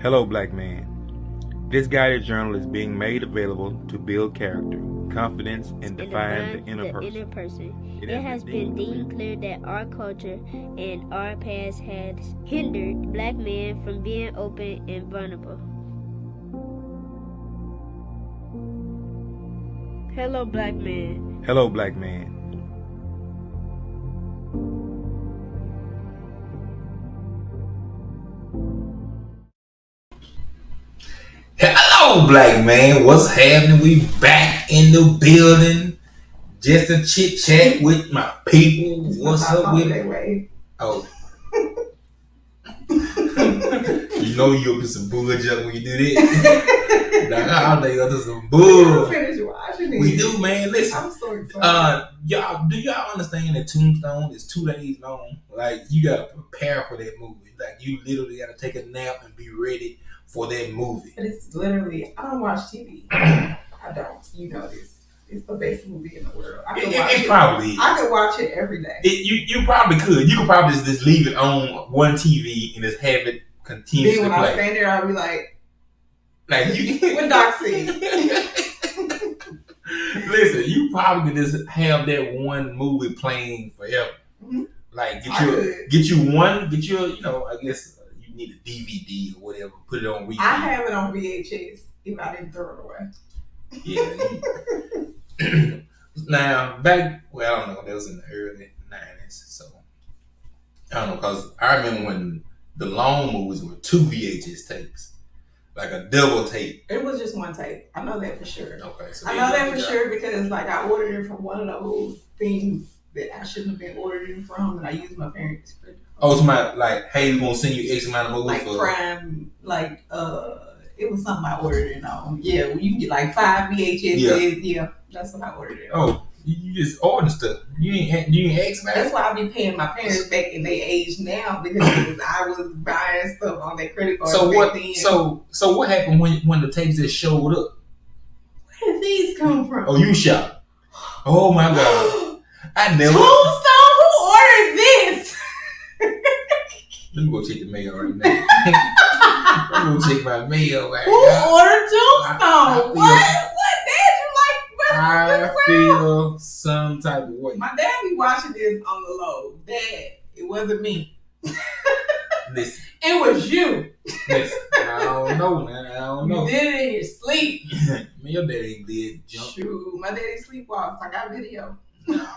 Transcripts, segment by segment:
Hello, black man. This guided journal is being made available to build character, confidence, and define the inner person. It has been deemed clear that our culture and our past has hindered black men from being open and vulnerable. Hello, black man. Hello, black man. Hello, black man. What's happening? We back in the building. Just a chit chat with my people. What's up with it? Oh. You know you'll be some bull junk when you do that. Like, all day up to some bull. Finish watching it. We do, man. Listen. I'm so excited. y'all understand that Tombstone is 2 days long? Like, you gotta prepare for that movie. Like, you literally gotta take a nap and be ready for that movie. But it's literally, I don't watch TV. I don't. You know this. It's the best movie in the world. I can watch it. Probably is. I can watch it every day. You probably could. You could probably just leave it on one TV and just have it continuously Then when play. I stand there, I'll be like you. what Doc said. Listen, you probably could just have that one movie playing forever. Mm-hmm. Like get you, you know, I guess you need a DVD or whatever. Put it on repeat. I have it on VHS if I didn't throw it away. Yeah. Now, I don't know, that was in the early 90s, so I don't know, because I remember when the long movies were 2 VHS tapes, like a double tape. It was just one tape. I know that for sure. Okay, so I know that for sure because like I ordered it from one of those things that I shouldn't have been ordering from, and I used my parents' credit card. Oh, somebody like, hey, we're gonna send you X amount of movies like for Prime, it was something I ordered it on. Yeah, well, you can get like 5 VHS. Yeah, that's what I ordered it on. Oh, you just ordered stuff. You ain't ask about it? That's why I be paying my parents back in their age now because I was buying stuff on their credit card. So back then. So what happened when the tapes just showed up? Where did these come from? Oh, you shopped. Oh my God. I never. Tombstone, who ordered this? Let me go check the mail right now. I'm gonna check my mail right Who now. ordered Tombstone? What? Dad, you like? I feel some type of way. My dad be watching this on the low. Dad, it wasn't me. Listen. It was you. Listen. I don't know, man. I don't know. You did it in your sleep. Man, your daddy ain't did jump. Shoot, my daddy sleepwalks. I got video. No.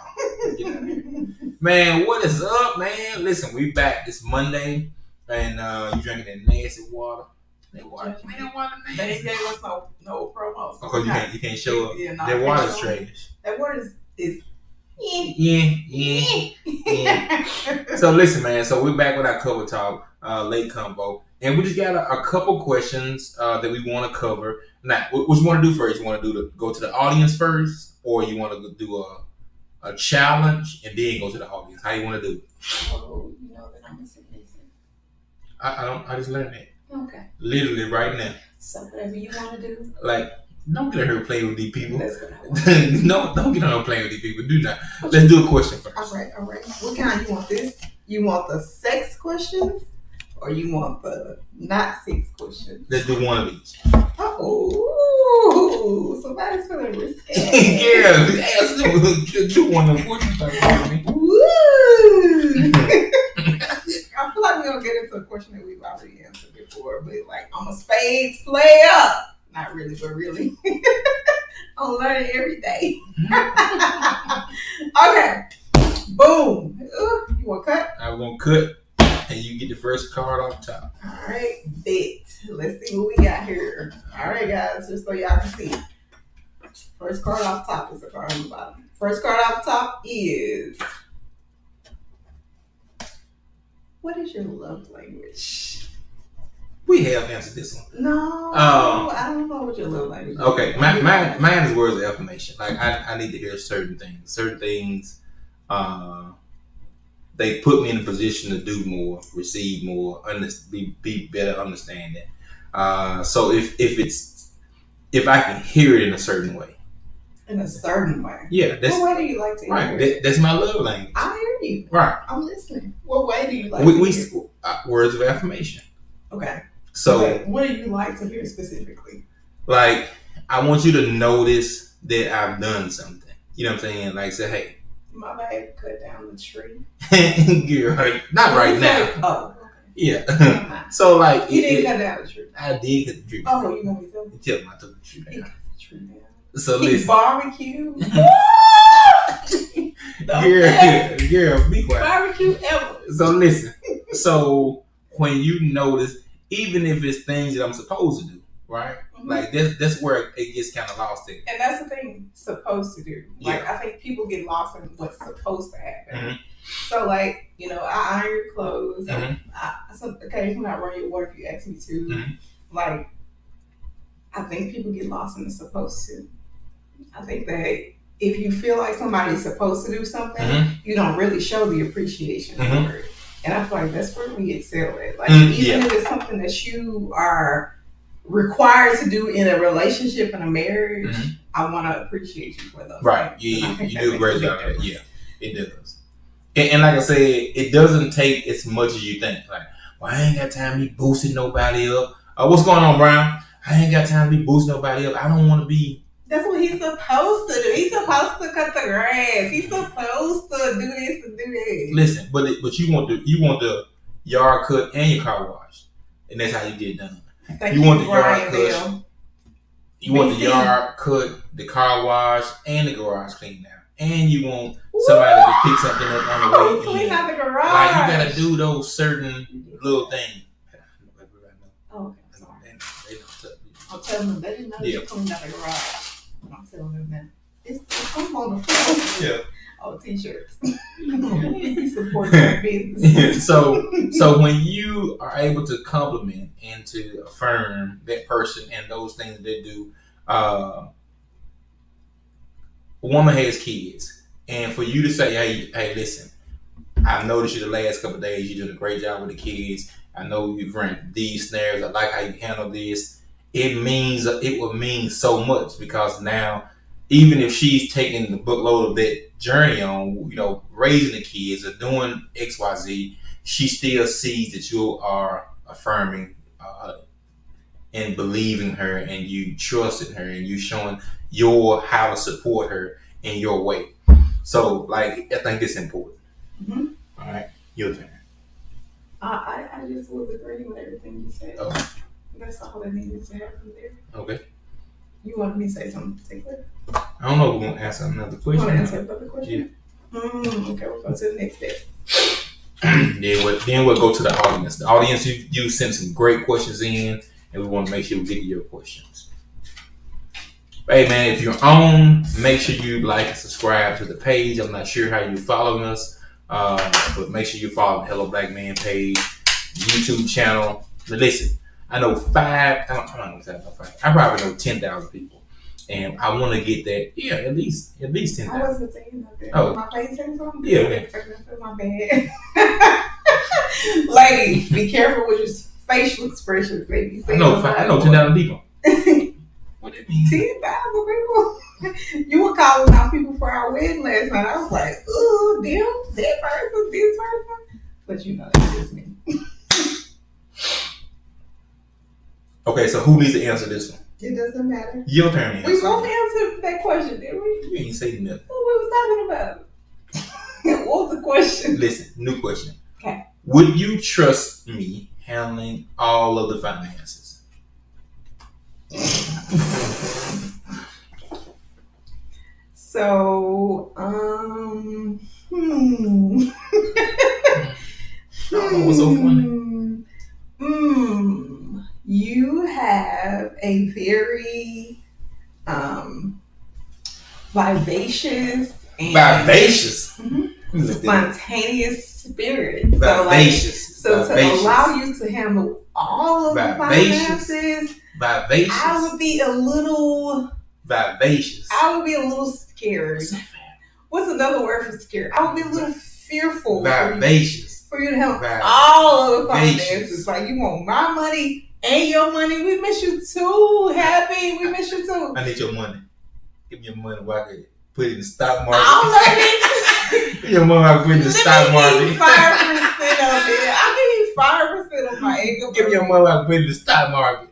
Get out of here. Man, what is up, man? Listen, we back. It's Monday, and you drinking that nasty water. That water, man, that water nasty. They gave us no promos. Oh, cause you can't show up. Yeah, no, that water's trash. That water is Yeah. So listen, man. So we're back with our cover talk, late convo, and we just got a couple questions that we want to cover. Now, what you want to do first? You want to go to the audience first, or you want to do a challenge and then go to the audience? How you want to do it? Oh, you know that I'm a citizen. I just learned that. Okay. Literally right now. So whatever you want to do. Like, don't get on here playing with these people. That's what I want. No, don't get on here playing with these people. Do not. Let's do a question first. All right. What kind you want this? You want the sex questions or you want the not sex questions? Let's do one of each. Oh, somebody's feeling risky. Yeah, do one of the questions. Woo! I feel like we're gonna get into a question that we've already answered before, but like I'm a spades player. Not really, but really. I'm learning every day. Okay. Boom. You want to cut? I'm gonna cut, and you get the first card off top. All right, bet. Let's see what we got here. All right, guys, just so y'all can see. First card off top is the card on the bottom. First card off top is, what is your love language? We have answered this one. No, I don't know what your love language is. Okay, mine is words of affirmation. Like I need to hear certain things. Certain things, they put me in a position to do more, receive more, be better understanding. So if I can hear it in a certain way. In a certain way. Yeah, that's what way do you like to hear it? That's my love language. I hear you. Right. I'm listening. What way do you like to hear it? Words of affirmation. Okay. So, what do you like to hear specifically? Like, I want you to notice that I've done something. You know what I'm saying? Like, say, hey, my babe cut down the tree. Girl, not right now. Oh, okay. Yeah. So, like, you didn't cut down the tree. I did cut the tree. Oh, you want me to tell you? Tell him I took the tree down. He cut the tree down. So he listen, barbecue. girl, be quiet. Barbecue ever. So listen. So when you notice, even if it's things that I'm supposed to do, right? Mm-hmm. Like that's where it gets kind of lost in. And that's the thing, supposed to do. Like I think people get lost in what's supposed to happen. Mm-hmm. So like, you know, I iron your clothes. Mm-hmm. So occasionally I run your water if you ask me to. Mm-hmm. Like, I think people get lost in the supposed to. I think that if you feel like somebody's supposed to do something, mm-hmm. you don't really show the appreciation mm-hmm. for it. And I feel like that's where we excel at. Like, even if it's something that you are required to do in a relationship and a marriage, mm-hmm. I want to appreciate you for those. Right. You do a great job at it. Yeah, it does. And like I said, it doesn't take as much as you think. Like, well, I ain't got time to be boosting nobody up. What's going on, Brian? I ain't got time to be boosting nobody up. I don't want to be. That's what he's supposed to do. He's supposed to cut the grass. He's supposed to do this and do that. Listen, but you want the yard cut and your car wash, and that's how you get done. You want the yard cut. You want the yard cut, the car wash, and the garage cleaned out, and you want somebody to pick something up on the way. Clean out the garage. Like, you gotta do those certain little things. Oh, okay. Sorry. I'll tell them they didn't know you cleaned out the garage. I'm telling them that. It's come on the floor. Yeah. Oh, t-shirts. You support their business. So when you are able to compliment and to affirm that person and those things that they do, a woman has kids, and for you to say, hey, listen, I've noticed you the last couple of days. You're doing a great job with the kids. I know you've run these snares. I like how you handle this. It will mean so much, because now, even if she's taking the bookload of that journey on, you know, raising the kids or doing XYZ, she still sees that you are affirming and believing her, and you trusting her, and you showing how to support her in your way. So, like, I think it's important. Mm-hmm. All right, your turn. I just was agreeing with everything you said. Okay. That's all that needed to happen there. Okay. You wanted me to say something particular? I don't know if we're going to answer another question. You want to answer another question? Yeah. Okay, we'll go to the next step. Then we'll go to the audience. The audience, you sent some great questions in, and we want to make sure we get to your questions. Hey, man, if you're on, make sure you like and subscribe to the page. I'm not sure how you're following us, but make sure you follow the Hello Black Man page, YouTube channel. But listen, I know I probably know 10,000 people, and I want to get that. Yeah, at least 10,000. I wasn't saying nothing. Oh, my face saying something. Yeah. My bad. Ladies, be careful with your facial expressions, baby. I know 10,000 people. What do you mean? 10,000 people. You were calling out people for our wedding last night. I was like, ooh, them, that person, this person. But you know, that's just me. Okay, so who needs to answer this one? It doesn't matter. Your turn to answer. We both answered that question, didn't we? You ain't saying nothing. What we was talking about? What was the question? Listen, new question. Okay. Would you trust me handling all of the finances? So, What's so funny? You have a very vivacious and spontaneous spirit. Vivacious. So to allow you to handle all of the finances, I would be a little vivacious. I would be a little scared. What's another word for scared? I would be a little fearful. Vivacious. For you to handle all of the finances. Like, you want my money and your money. We miss you too, Happy. We miss you too. I need your money. Give me your money where I can put it in the stock market. I don't know. Your money I can put it in the stock market. 5% of it. I'll give you 5% of my ego. Give me your money while I put it in the stock market.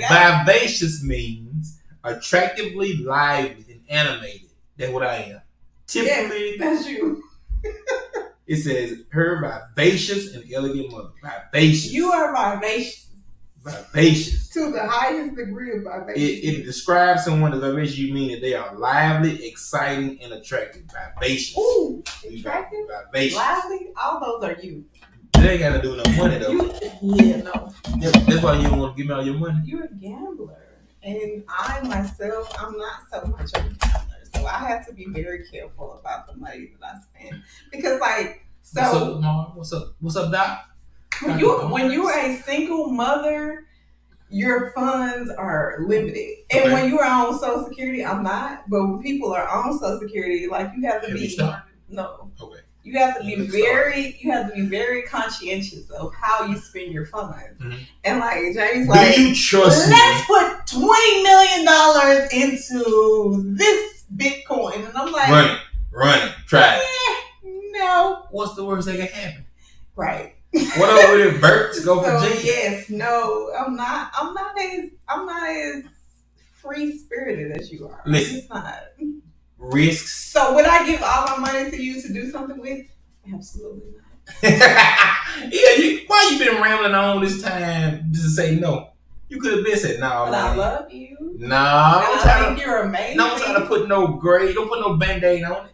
Vivacious means attractively lively and animated. That's what I am. Typically, yes, that's you. It says her vivacious and elegant mother. Vivacious. You are vivacious. Vivacious. To the highest degree of vivacious. It describes someone as vivacious. You mean that they are lively, exciting, and attractive. Vivacious. Ooh, attractive, vivacious. lively. All those are you. They ain't got to do no money though. Yeah, no. That's why you don't want to give me all your money. You're a gambler, and I myself, I'm not so much of a gambler, so I have to be very careful about the money that I spend because, like, so. What's up, Mom? What's up, Doc? When you're a single mother, your funds are limited, and okay. when you are on Social Security, I'm not. But when people are on Social Security, like you have to be no. Okay. You have to be very conscientious of how you spend your funds. Mm-hmm. And like Jamie's like, do you trust let's put $20 million into this Bitcoin. And I'm like, run it, try it. No. What's the worst that can happen? Right. What over with Bert to go for jail? Yes, no, I'm not as free spirited as you are. Listen. It's not. Risks. So would I give all my money to you to do something with? Absolutely not. Why you been rambling on this time just to say no? You could have been said no. But I love you. No, I think you're amazing. No, I'm trying to put no grade. Don't put no Band-Aid on it.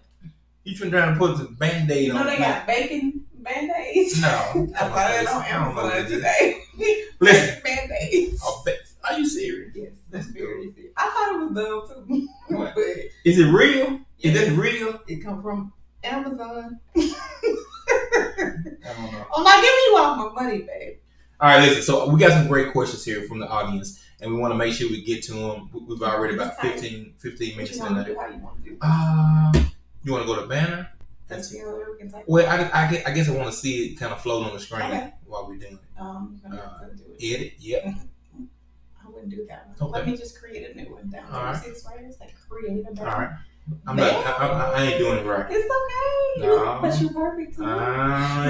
You trying to put the Band-Aid on it. You know they got bacon Band-Aids? No. I bought it on Amazon today. Listen. Band-Aids. Are you serious? Yes, that's very serious. I thought it was dumb too. But is it real? Is that real? It come from Amazon. I don't know. I'm not giving you all my money, babe. All right, listen. So we got some great questions here from the audience, and we want to make sure we get to them. We've already about 15 minutes in there. How you want to do? You want to go to banner? That's the only way we can take. Well, I guess I want to see it kind of float on the screen while we're doing it. Edit. Yep. I wouldn't do that one. Okay. Let me just create a new one down there. Right. See this right here? It's like create a banner. All right. I ain't doing it right. It's okay. No. But you're perfect too.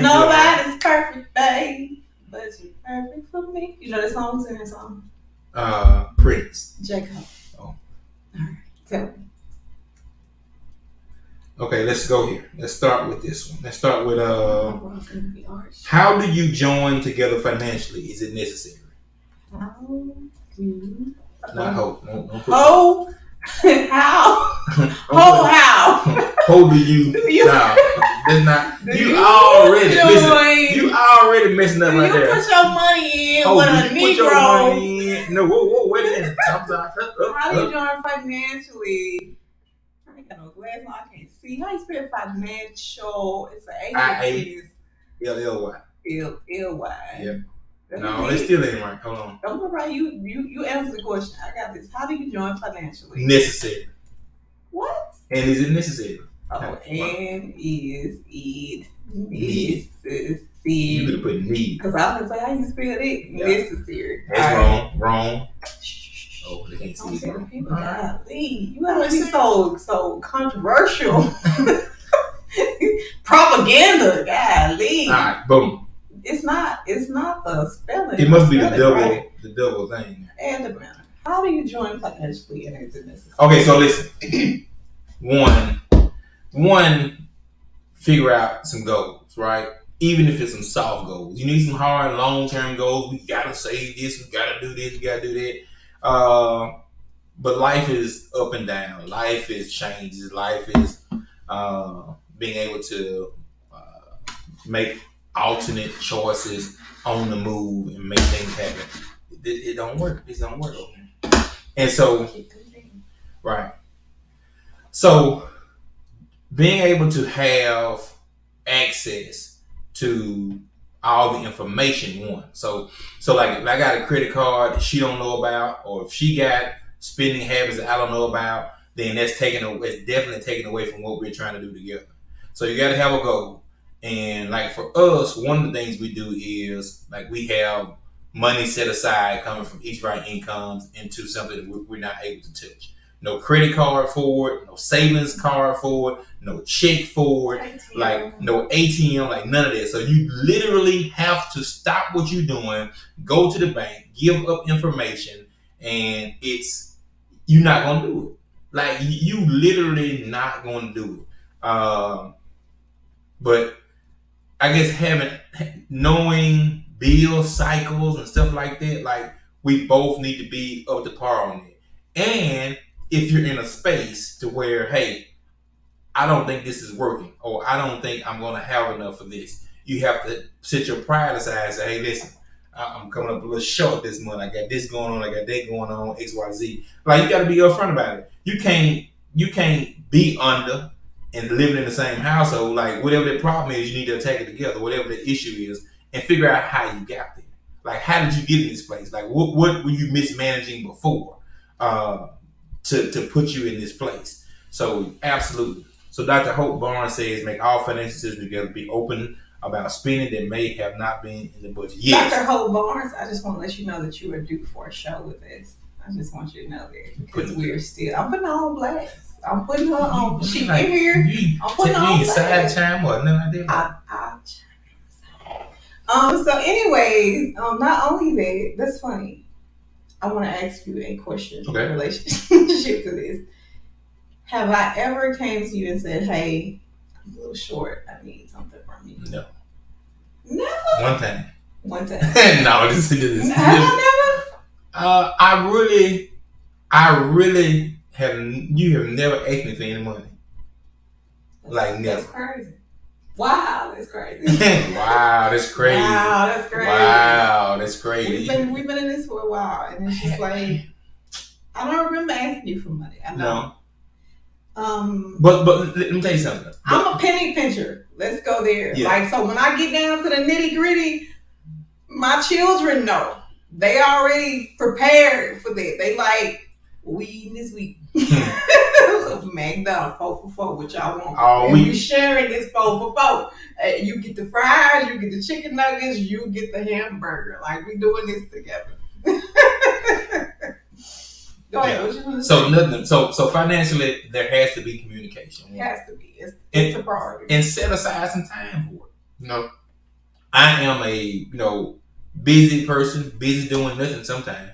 Nobody's perfect, babe. But you're perfect for me. You know that song? Who's in that song? Prince. Jacob. Oh. All right. Tell me. Okay, let's go here. Let's start with this one. Let's start with how do you join together financially? Is it necessary? How do you? Not hope. How? How do you? No, that's not. You already messing up right there. You put your money in with a Negro. No, whoa, wait a minute. How do you join financially? I ain't got no glasses. I can't see. How you spell financial? It's an L-L-Y. L-L-Y. Yeah. No, it still ain't right. Hold on. Don't worry about you answer the question. I got this. How do you join financially? Necessary. What? And is it necessary? Oh, and is it necessary? You could have put need. Because I was like, how you spell it? Yeah. Necessary. That's wrong. Oh, they can't see it. You gotta be so controversial. Propaganda. Golly. All right, boom. It's not the spelling. It must be the double thing. And the banner. How do you join financially and is it necessary? Okay, so listen. One, figure out some goals, right? Even if it's some soft goals. You need some hard, long-term goals. We gotta save this, we gotta do this, we gotta do that. But life is up and down. Life is changes. Life is being able to make alternate choices on the move and make things happen. It don't work. This don't work. And so, right. So, being able to have access to all the information, one. So like if I got a credit card that she don't know about, or if she got spending habits that I don't know about, then it's definitely taken away from what we're trying to do together. So you got to have a goal. And like for us, one of the things we do is like we have money set aside coming from each of our incomes into something that we're not able to touch. No credit card for it, no savings card for it, no check for it, like no ATM, like none of that. So you literally have to stop what you're doing, go to the bank, give up information, and you're not gonna do it. Like you literally not gonna do it. But I guess knowing bill cycles and stuff like that, like we both need to be up to par on it. And if you're in a space to where, hey, I don't think this is working, or I don't think I'm going to have enough of this, you have to set your pride aside and say, hey, listen, I'm coming up a little short this month. I got this going on. I got that going on, XYZ. Like, you got to be upfront about it. You can't be under and living in the same household. Like, whatever the problem is, you need to attack it together, whatever the issue is, and figure out how you got there. Like, how did you get in this place? Like, what were you mismanaging before to put you in this place? So, absolutely. So, Dr. Hope Barnes says, make all financial decisions together, be open about spending that may have not been in the budget. Yes. Dr. Hope Barnes, I just want to let you know that you are due for a show with us. I just want you to know that because we're still, I'm putting her on blast. I'm putting her on. She in here. I'm putting her on blast. Side chime or nothing like that. So anyways, not only that, that's funny. I want to ask you a question in relationship to this. Have I ever came to you and said, hey, I'm a little short. I need something from you? No. Never? One time. No, this is Have I never? I really have, you have never asked me for any money. Like, never. That's crazy. Wow, that's crazy. Wow, that's crazy. Wow, that's crazy. Wow, that's crazy. We've been in this for a while, and it's just like, I don't remember asking you for money. I know. No. But let me tell you something. I'm a penny pincher. Let's go there. Yeah. Like, so when I get down to the nitty gritty, my children know. They already prepared for that. They like, we eating this week. McDonald's 4 for 4, which y'all want. And we sharing this 4 for 4. You get the fries, you get the chicken nuggets, you get the hamburger. Like, we doing this together. Go ahead. What you want to say? Nothing. So financially, there has to be communication. It has to be. It's a priority. And set aside some time for it. I am a busy person, busy doing nothing sometimes.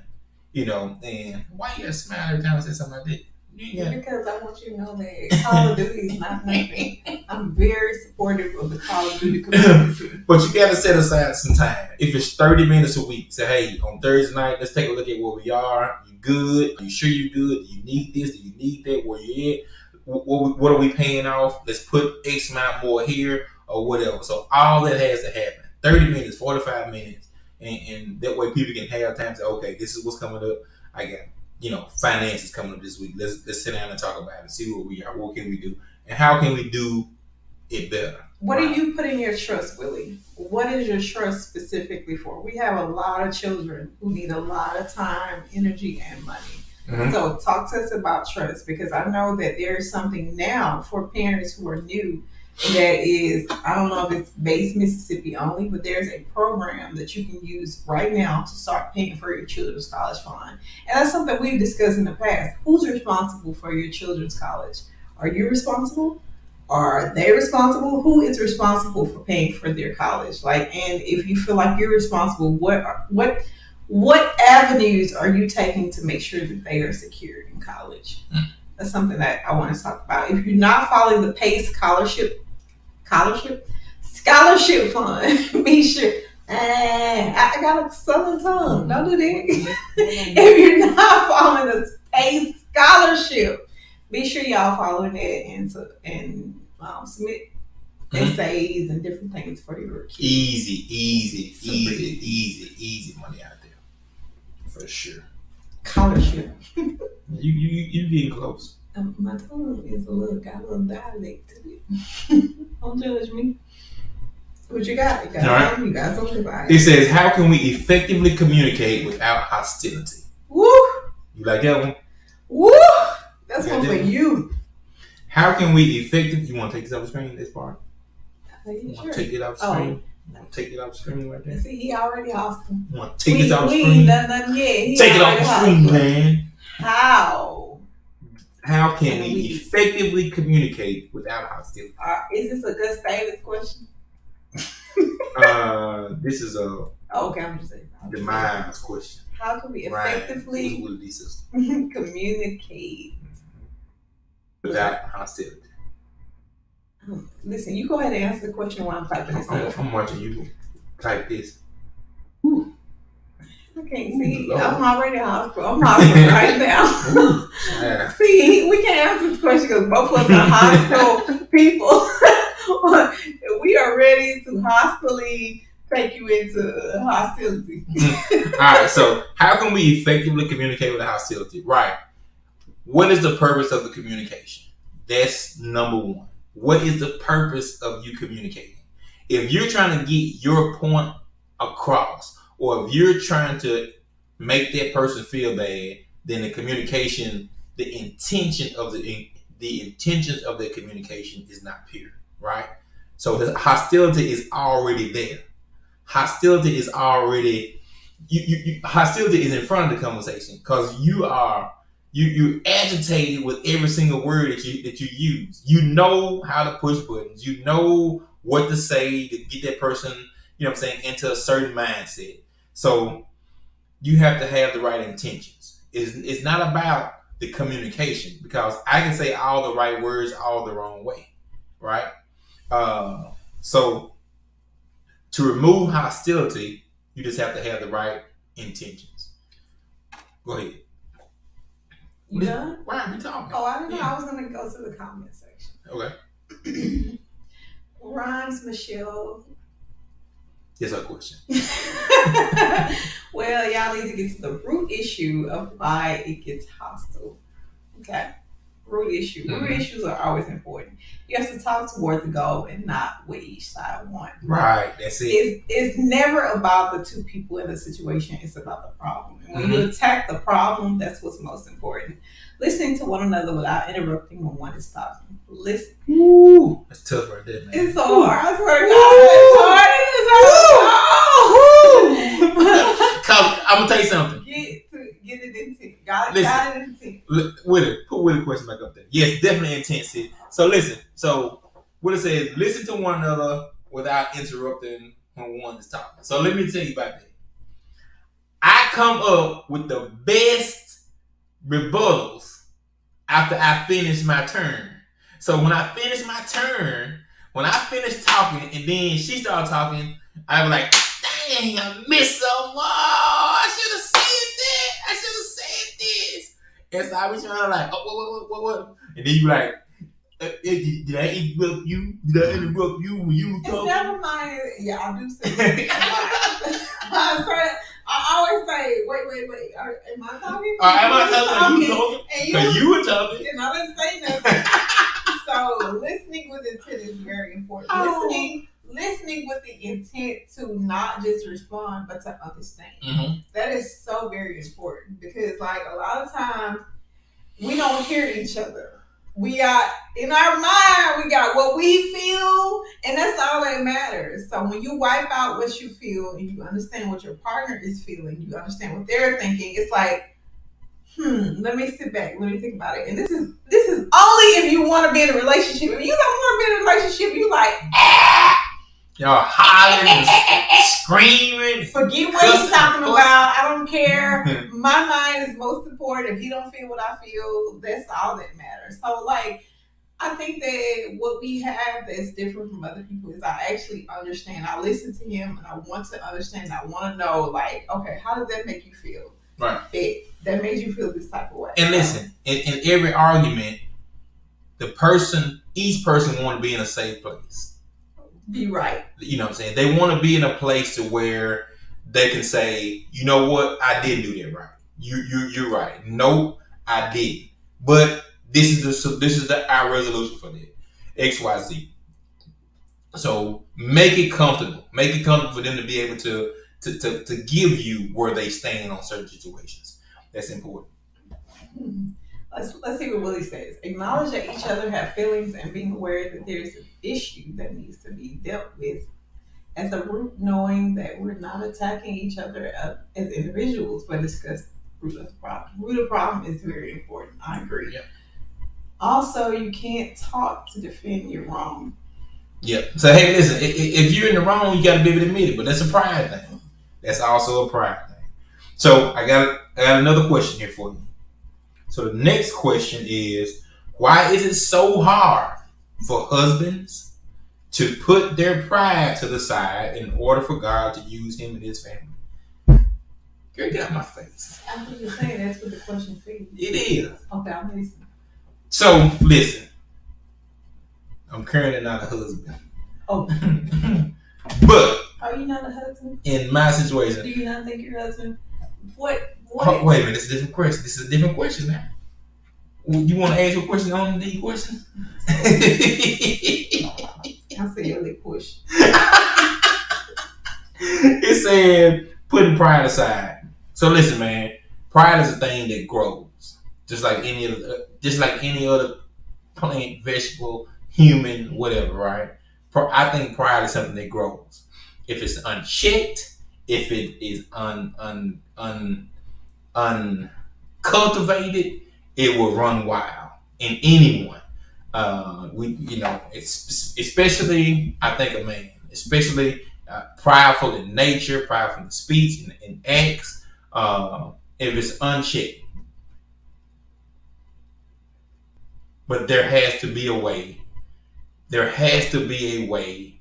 And why you smile every time I say something like that? Yeah. Because I want you to know that Call of Duty is not nothing. I'm very supportive of the Call of Duty community. But you got to set aside some time. If it's 30 minutes a week, say, hey, on Thursday night, let's take a look at where we are. You good? Are you sure you're good? Do you need this? Do you need that? Where you at? What are we paying off? Let's put X amount more here or whatever. So all that has to happen. 30 minutes, 45 minutes. And that way people can have time to say, okay, this is what's coming up. I got, finances coming up this week. Let's sit down and talk about it, see where we are, what can we do, and how can we do it better. What do you put in your trust, Willie? What is your trust specifically for? We have a lot of children who need a lot of time, energy, and money. Mm-hmm. So talk to us about trust, because I know that there is something now for parents who are new that is, I don't know if it's based Mississippi only, but there's a program that you can use right now to start paying for your children's college fund. And that's something we've discussed in the past. Who's responsible for your children's college? Are you responsible? Are they responsible? Who is responsible for paying for their college? And if you feel like you're responsible, what avenues are you taking to make sure that they are secured in college? That's something that I want to talk about. If you're not following the PACE scholarship fund, be sure. I got a southern tongue. Don't do that. If you're not following the PACE scholarship, be sure y'all following that and submit essays and different things for your kids. Easy money out there for sure. Scholarship. You getting close. My tongue is got a little dialect to it. Don't judge me. What you got? You got something. It says, how can we effectively communicate without hostility? Woo! You like that one? Woo! That's one for you. How can we effectively... You want to take this off the screen, this part? You want to take it off the screen? Want to take it off the screen right there? See, he already hostile. You want to take this off the screen? We ain't done nothing yet. Take it off the screen, man. How? How can we effectively communicate without hostility? Is this a good Davis question? This is a okay. I'm just saying the mind's question. How can we effectively communicate without hostility? Listen, you go ahead and answer the question while I'm typing this. I'm watching you type this. I can't see. I'm already hospital. I'm hospital right now. See, we can't answer this question because both of us are hospital people. We are ready to hostilely take you into hostility. All right. So, how can we effectively communicate with hostility? Right. What is the purpose of the communication? That's number one. What is the purpose of you communicating? If you're trying to get your point across, or if you're trying to make that person feel bad, then the communication, the intentions of the communication is not pure, right? So the hostility is already there. Hostility is already hostility is in front of the conversation because you're agitated with every single word that you use. You know how to push buttons. You know what to say to get that person, into a certain mindset. So you have to have the right intentions. It's not about the communication because I can say all the right words all the wrong way, right? So to remove hostility, you just have to have the right intentions. Go ahead. You done? Why are we talking? Oh, I didn't know. I was going to go to the comment section. Okay. Rhymes Michelle. Here's our question. Well, y'all need to get to the root issue of why it gets hostile. Okay. Root issue. Mm-hmm. Root issues are always important. You have to talk toward the goal and not what each side wants. Right. That's it. It's never about the two people in the situation. It's about the problem. And when you attack the problem, that's what's most important. Listening to one another without interrupting when one is talking. Listen. Ooh, that's tough right there, man. It's so hard. I swear to God, it's hard. Cause I'm gonna tell you something. Get it intense. Got it intense. Put Willie question back up there. Yes, definitely intensity. So listen. So Willie says, listen to one another without interrupting when one is talking. So let me tell you about that. I come up with the best rebuttals after I finish my turn. So when I finish my turn, when I finish talking and then she started talking, I was like, dang, I missed so much. I should have said that. I should have said this. And so I was trying to like, what? And then you like, did I interrupt you? Did I interrupt you when you were talking? It's never mind. Yeah, I do say that. I always say, wait. Am I talking? Am I talking? You talking? Because you were talking. And I didn't say nothing. So listening with intent is very important. Listening with the intent to not just respond, but to understand. Mm-hmm. That is so very important because, like, a lot of times we don't hear each other. We got in our mind, we got what we feel, and that's all that matters. So when you wipe out what you feel and you understand what your partner is feeling, you understand what they're thinking, it's like, let me sit back, let me think about it. And this is only if you want to be in a relationship. If you don't want to be in a relationship, you like, y'all hollering and screaming. Forget what he's talking about. I don't care. My mind is most important. If he don't feel what I feel, that's all that matters. So, like, I think that what we have that's different from other people is I actually understand. I listen to him and I want to understand. I want to know, like, okay, how does that make you feel? Right. That made you feel this type of way. And listen, in every argument, each person want to be in a safe place. Be right. You know what I'm saying? They want to be in a place to where they can say, you know what, I didn't do that right. You're right. Nope, I did. But this is our resolution for that. XYZ. So make it comfortable. Make it comfortable for them to be able to give you where they stand on certain situations. That's important. Let's see what Willie says. Acknowledge that each other have feelings and being aware that there's an issue that needs to be dealt with. At the root, knowing that we're not attacking each other as individuals, but discuss the root of the problem. Root of the problem is very important. I agree. Yeah. Also, you can't talk to defend your wrong. Yeah. So hey, listen, if you're in the wrong, you got to be able to admit it. But that's a pride thing. That's also a pride thing. So I got another question here for you. So the next question is, why is it so hard for husbands to put their pride to the side in order for God to use him and his family? Girl, get out my face. I was just saying that's what the question says. It is. Okay, I'm listening. So listen, I'm currently not a husband. Oh. But are you not a husband? In my situation, do you not think you're a husband? What? Oh, wait a minute, this is a different question. This is a different question now. You want to ask your question on the question? I said your lip push. It said putting pride aside. So listen, man, pride is a thing that grows, just like any other plant, vegetable, human, whatever, right? I think pride is something that grows. If it's unchecked, if it is uncultivated, it will run wild in anyone. Especially I think a man, especially prideful in nature, prideful in speech and in acts. If it's unchecked, but there has to be a way. There has to be a way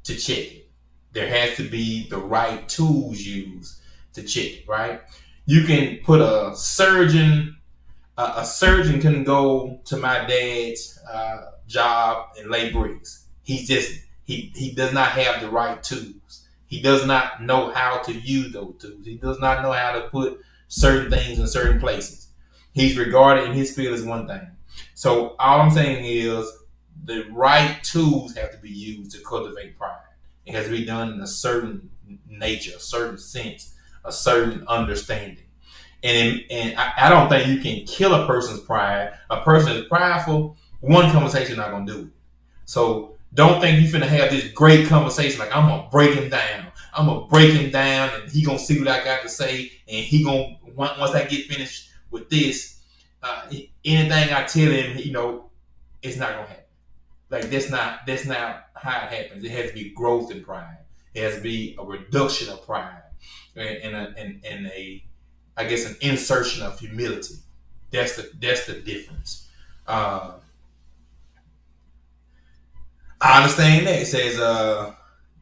to check it. There has to be the right tools used to check it, right? You can put a surgeon can go to my dad's job and lay bricks. He does not have the right tools. He does not know how to use those tools. He does not know how to put certain things in certain places. He's regarded in his field as one thing. So all I'm saying is the right tools have to be used to cultivate pride. It has to be done in a certain nature, a certain sense, a certain understanding. And I don't think you can kill a person's pride. A person is prideful, one conversation not going to do it. So don't think you're finna have this great conversation like, I'm going to break him down. I'm going to break him down and he going to see what I got to say. And he going to, once I get finished with this, anything I tell him, it's not going to happen. Like that's not how it happens. It has to be growth in pride. It has to be a reduction of pride and I guess an insertion of humility. That's the difference. I understand that. It says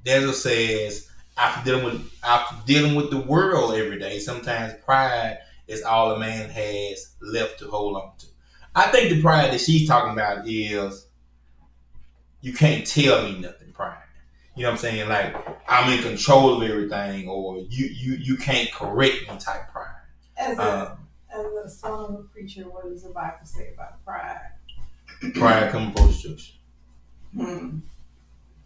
Denzel says after dealing with the world every day, sometimes pride is all a man has left to hold on to. I think the pride that she's talking about is you can't tell me nothing pride. You know what I'm saying? Like I'm in control of everything, or you can't correct me type pride. As a son of a preacher, what does the Bible say about pride? Pride comes before destruction. I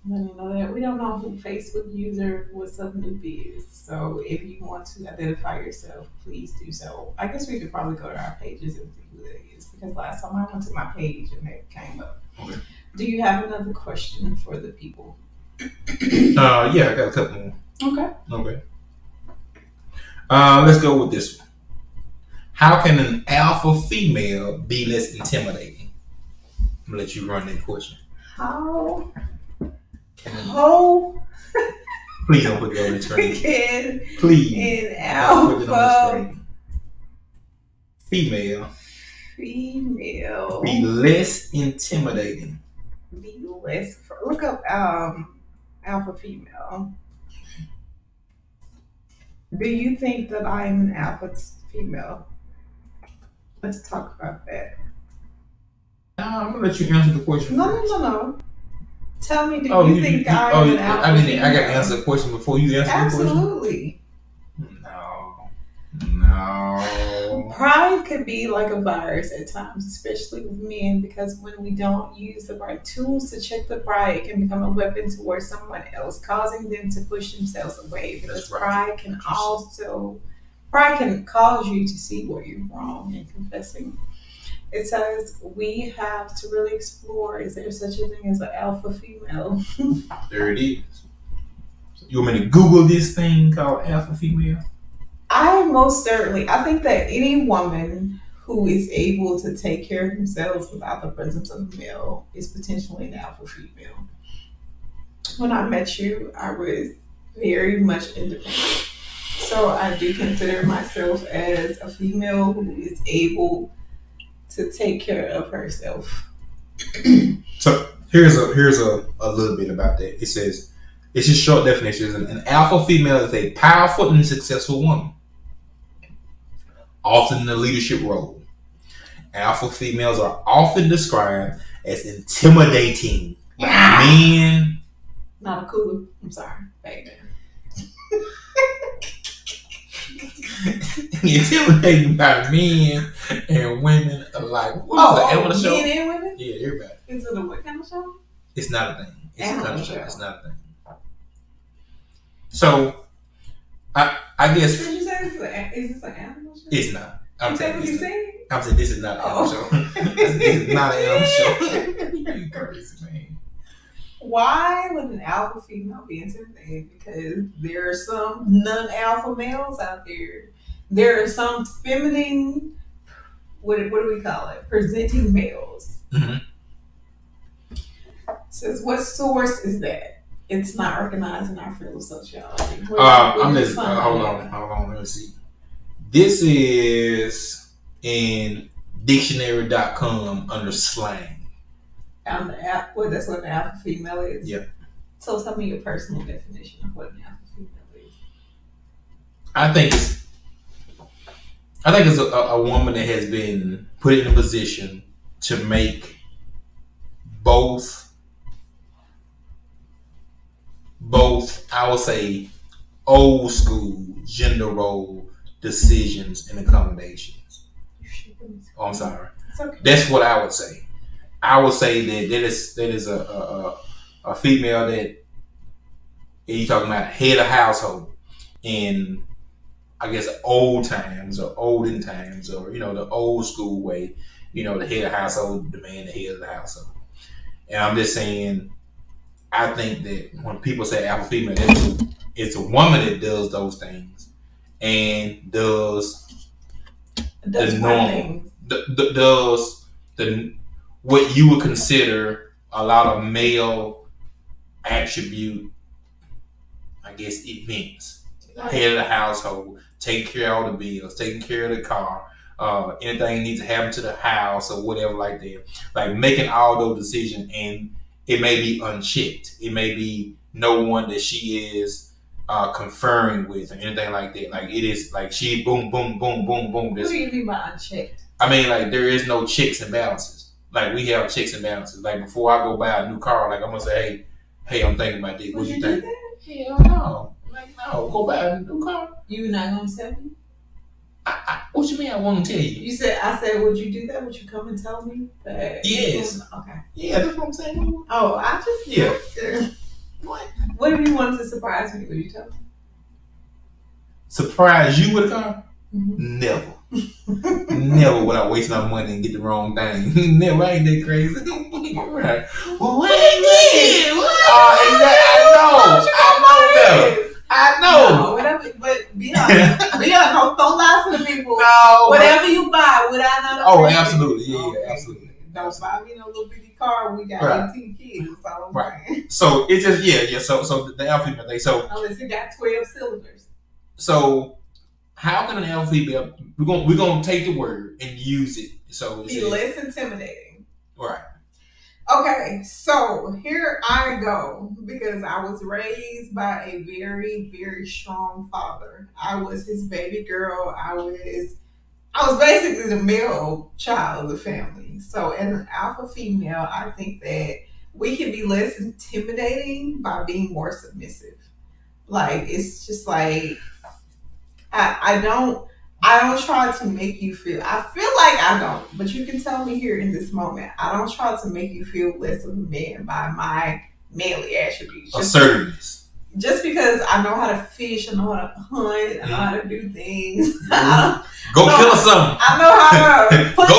didn't know that. We don't know who Facebook user What's Up Noob is. So if you want to identify yourself, please do so. I guess we could probably go to our pages and see who that is, because last time I went to my page and it came up. Okay. Do you have another question for the people? Yeah, I got a couple more. Okay. Let's go with this one. How can an alpha female be less intimidating? I'm gonna let you run that question. How? Please don't put it on the screen. Please. An alpha female be less intimidating. Look up alpha female. Do you think that I am an alpha female? Let's talk about that. I'm gonna let you answer the question. No. Tell me, do you think I am an alpha female? I got to answer the question before you answer the question. Absolutely. No. Pride could be like a virus at times, especially with men, because when we don't use the right tools to check the pride, it can become a weapon towards someone else, causing them to push themselves away. Because pride can cause you to see where you're wrong and confessing. It says we have to really explore, is there such a thing as an alpha female? There it is. You want me to Google this thing called alpha female? I think that any woman who is able to take care of themselves without the presence of a male is potentially an alpha female. When I met you, I was very much independent. So I do consider myself as a female who is able to take care of herself. So here's a little bit about that. It says, it's just short definition. An alpha female is a powerful and successful woman, often in a leadership role. Alpha females are often described as intimidating by men. Not a cooler. I'm sorry. Back there. Intimidating by men and women alike. What was the animal show? Men and women? Yeah, everybody. Is it a what kind of show? It's not a thing. It's animal a country show. Show. It's not a thing. So, I guess. Did you say is this an animal show? It's not. I'm saying what you saying? I'm saying this is not an animal show. This is not an animal show. You crazy, man. Why would an alpha female be intimidated? Because there are some non-alpha males out there. There are some feminine, what do we call it? Presenting males. Mm-hmm. Says, what source is that? It's not recognized in our field of sociology. I'm just hold on. Let me see. This is in dictionary.com under slang. On the app, well, that's what an alpha female is. Yeah. So tell me your personal definition of what an alpha female is. I think it's a woman that has been put in a position to make both I would say old school gender role decisions and accommodations. Oh, I'm sorry. It's okay. That's what I would say. I would say that is a female that you talking about head of household in, I guess, old times or olden times, or the old school way. The head of household, the man, the head of the household. And I'm just saying, I think that when people say alpha female, it's a woman that does those things and does the normal, does the what you would consider a lot of male attribute, I guess, events. Head of the household, taking care of all the bills, taking care of the car, anything needs to happen to the house or whatever like that. Like making all those decisions, and it may be unchecked. It may be no one that she is conferring with or anything like that. Like it is like she boom, boom, boom, boom, boom. What do you mean by unchecked? I mean, like there is no checks and balances. Like we have checks and balances. Like before I go buy a new car, like I'm gonna say, hey, I'm thinking about this. What you think? Hell no. Like no, go buy a new car. You not gonna tell me? What you mean I want to tell you? I said, would you do that? Would you come and tell me that? Yes. Okay. Yeah, that's what I'm saying. Oh, I just What if you wanted to surprise me? Would you tell me? Surprise you with a car? Mm-hmm. Never. Never would I waste my money and get the wrong thing. Never. I ain't that crazy. Right. Well, what is it? I know. No, but be honest. Don't lie to the people. No. Whatever you buy, would I not? Oh, absolutely. Yeah, okay. Absolutely. Don't buy me no little bitty car. We got Right. 18 kids. That's all I'm Right. saying. So it's just yeah. So the alpha female thing. So unless it got 12 cylinders. So how can an alpha female? We're gonna take the word and use it. So Be less intimidating. Right. Okay, so here I go, because I was raised by a very, very strong father. I was his baby girl. I was basically the male child of the family. So as an alpha female, I think that we can be less intimidating by being more submissive. Like, it's just like, I don't try to make you feel, I feel like I don't, but you can tell me here in this moment, I don't try to make you feel less of a man by my manly attributes. Assertiveness. Just because I know how to fish, I know how to hunt, I know how to do things. Go kill something. I know how to put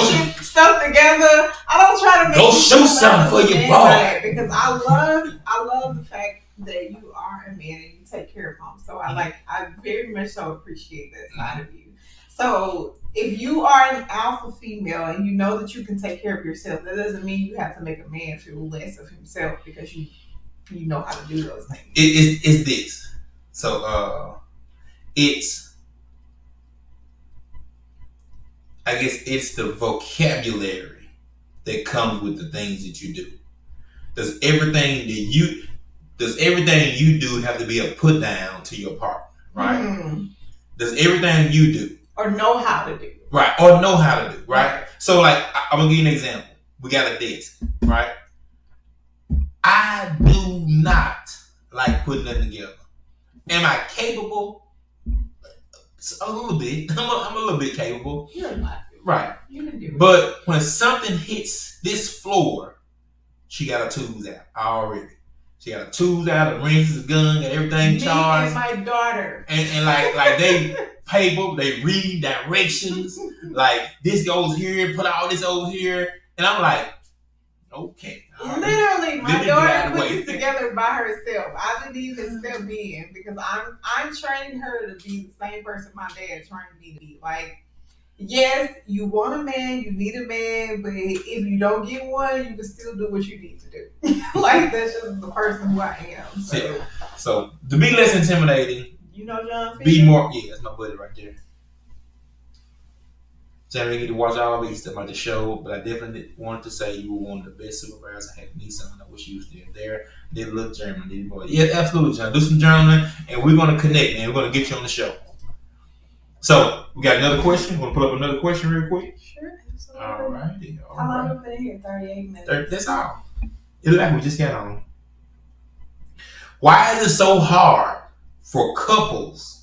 stuff together. I don't try to make go shoot something for your boy. Because I love the fact that you are a man and you take care of him. So I very much so appreciate that side of you. So if you are an alpha female and you know that you can take care of yourself, that doesn't mean you have to make a man feel less of himself because you know how to do those things. It's this. So I guess it's the vocabulary that comes with the things that you do. Does everything you do have to be a put down to your partner, right? Mm. Does everything you do or know how to do, right? Or know how to do, right? So, like, I'm gonna give you an example. We got a desk, right? I do not like putting that together. Am I capable? A little bit. I'm a little bit capable. You're not. Right. You can do it. But when something hits this floor, she got her tools out already. She got her tools out, the rings, the gun, got everything charged. Me and my daughter. And like they paper, they read directions. Like, this goes here, put all this over here. And I'm like, okay. Literally, my daughter put this together by herself. I didn't even step in because I'm training her to be the same person my dad trained me to be. Like, yes, you want a man, you need a man, but if you don't get one, you can still do what you need to do. Like, that's just the person who I am. So to be less intimidating, you know John Fisher? Be more, yeah, that's my buddy right there. Jamey, you get to watch all these stuff about the show, but I definitely wanted to say you were one of the best supervisors I had in Nissan. I wish you was still there. Did a little journaling, did more. Yeah, absolutely, John. Do some journaling, and we're going to connect, man. We're going to get you on the show. So, we got another question. Want to put up another question real quick? Sure, absolutely. All right. How long have we been here? 38 minutes. That's all. It looked like we just got on. Why is it so hard for couples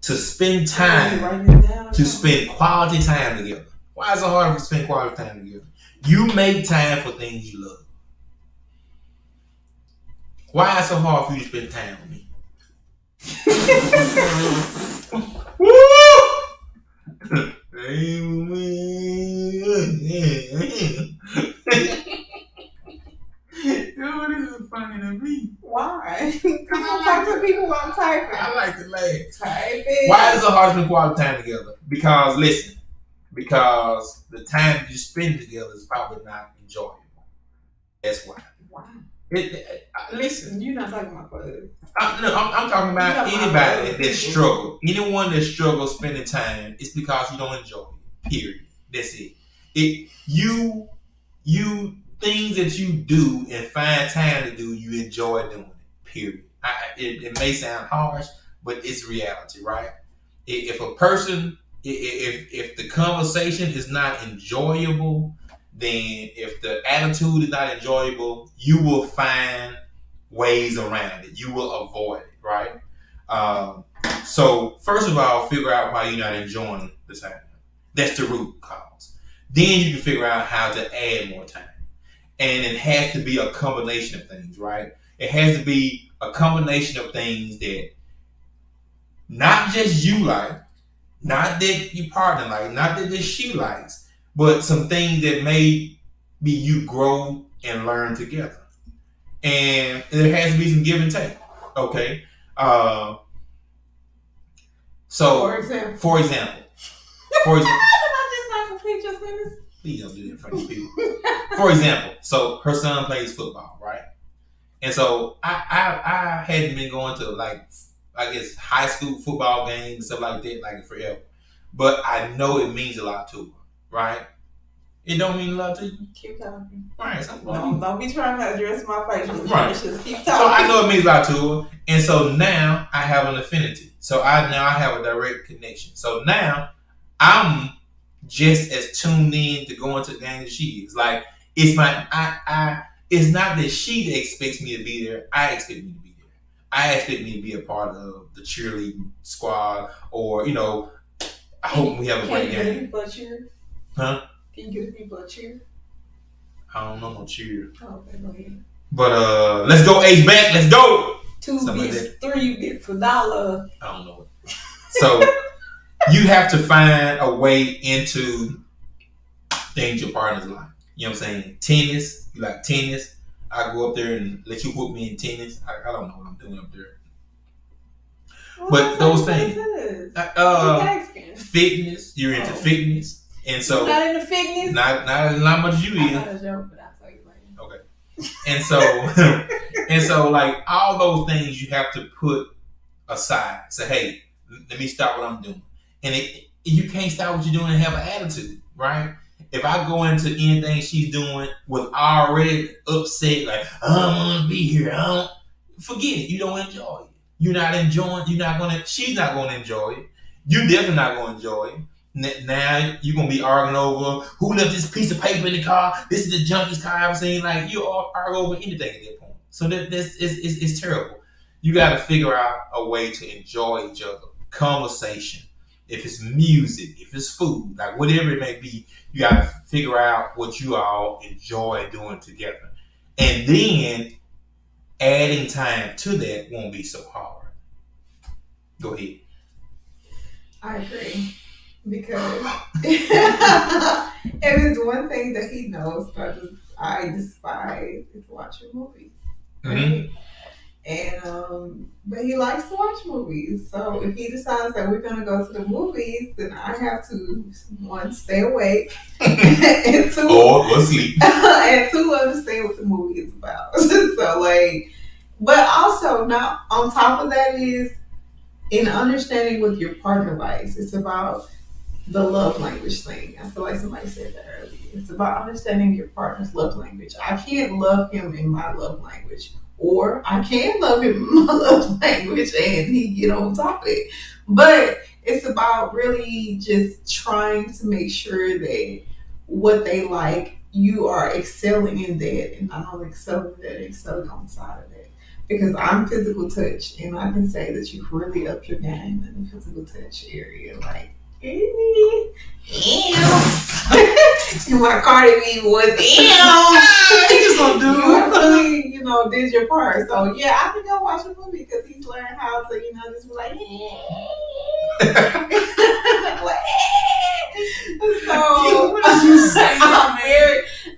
to spend time, to spend quality time together? Why is it hard to spend quality time together? You make time for things you love. Why is it so hard for you to spend time with me? This is funny to me. Why? Because I'm talking to people while I'm typing. I like to laugh. Typing. Why is it hard to spend quality time together? Because, listen, because the time you spend together is probably not enjoyable. That's why. Why? Listen. You're not talking about us. I'm talking about anybody that struggle. Anyone that struggles spending time, it's because you don't enjoy it. Period. That's it. You things that you do and find time to do, you enjoy doing it. Period. It may sound harsh, but it's reality, right? If a person, if the conversation is not enjoyable, then if the attitude is not enjoyable, you will find ways around it. You will avoid it, right? So first of all, figure out why you're not enjoying the time. That's the root cause. Then you can figure out how to add more time. And it has to be a combination of things, right? It has to be a combination of things that not just you like, not that your partner like, not that just she likes, but some things that may be you grow and learn together. And there has to be some give and take. Okay. So for example. Did I just not complete your sentence? Please don't do that in front of people. For example, so her son plays football, right? And so I hadn't been going to, like, I guess, high school football games and stuff like that, like, forever. But I know it means a lot to her, right? It don't mean a lot to you? Keep talking. Right. Don't be trying to address my face. Right. Just keep talking. So I know it means a lot to her. And so now I have an affinity. So I have a direct connection. So now I'm just as tuned in to going to the game as she is. Like, it's it's not that she expects me to be there. I expect me to be there. I expect me to be a part of the cheerleading squad, or, I hope we have a great game. Can you get people a cheer? Huh? Can you get people a cheer? I don't know no cheer. Oh, okay, go ahead. But let's go H back. Let's go. 2 bits, 3 bits for $1. I don't know it. So you have to find a way into things your partners like. You know what I'm saying? Tennis. You like tennis? I go up there and let you whoop me in tennis. I don't know what I'm doing up there. Well, but those things. Fitness. You're into fitness, and so not into fitness. Not much you eat. Not a joke, but I'll tell you later. Okay. And so like all those things you have to put aside. Say, hey, let me stop what I'm doing. And you can't stop what you're doing and have an attitude, right? If I go into anything she's doing with already upset, like, I don't want to be here, forget it. You don't enjoy it. You're not enjoying. She's not going to enjoy it. You definitely not going to enjoy it. Now you're gonna be arguing over who left this piece of paper in the car. This is the junkiest car I've ever seen. Like you all argue over anything at that point. So it's terrible. You got to figure out a way to enjoy each other. Conversation. If it's music, if it's food, like whatever it may be, you got to figure out what you all enjoy doing together, and then adding time to that won't be so hard. Go ahead. I agree. Because if it's one thing that he knows I despise is watching movies. Right? Mm-hmm. And but he likes to watch movies. So if he decides that we're gonna go to the movies, then I have to one, stay awake and two, or sleep. And two, understand what the movie is about. So like, but also now on top of that is in understanding what your partner likes. It's about the love language thing. I feel like somebody said that earlier. It's about understanding your partner's love language. I can't love him in my love language, or I can love him in my love language and he get on top of it. But it's about really just trying to make sure that what they like, you are excelling in that, and not only excelling in that, excelling on the side of that. Because I'm physical touch, and I can say that you've really upped your game in the physical touch area. Like, and my Cardi B was you really, did your part. So yeah, I can go watch a movie because he's learned how to, just be like, so